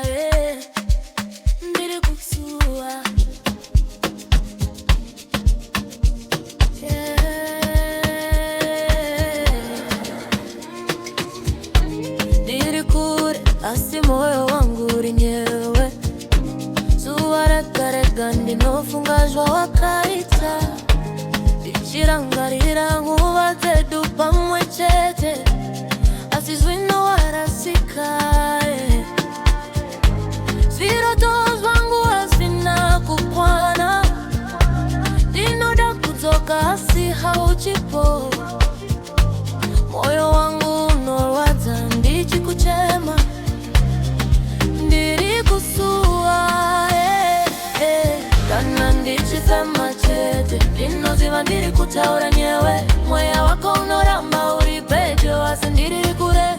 yeah. Nilikusuwa, Ndirikure asi moyo wangu uri nyewe, zuva regarega ndinofungazva wakaita, ndichirangarira nguva dzedu pamwe chete, asi zvino warasika. Zviroto zvangu hazvina kukwana, ndinoda kudzoka asi hauchipo. Moyo wangu unorwadza ndichikuchema, ndirikusuwa, kana ndichifema chete, ndinoziva ndirikutaura nyewe. Mweya wako unoramba uri pedyo asi ndiri kure,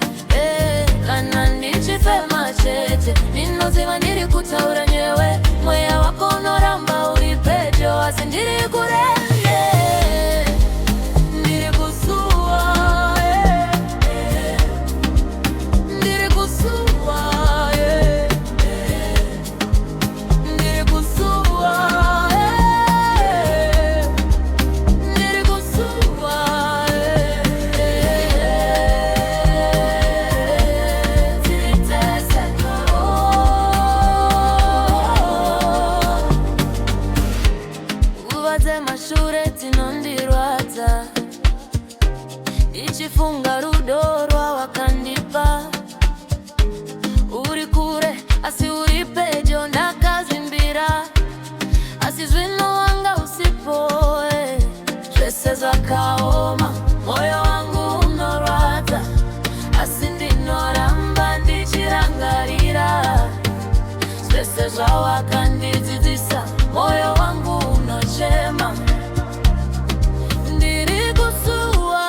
kana ndichifema chete, ndinoziva ndirikutaura nyewe. Mweya wako unoramba uri pedyo asi ndiri kure. Mashure tinondirwadza, ichifunga rudo rwawakandipa. Uri kure asi uri pedyo, ndakazvimbira asi zvino wanga usipo. Zvese zvakaoma, moyo wangu unorwadza, asi ndinoramba ndichirangarira zvese zvawakandidzidzisa. Moyo wangu unochema, Ndirikusuwa,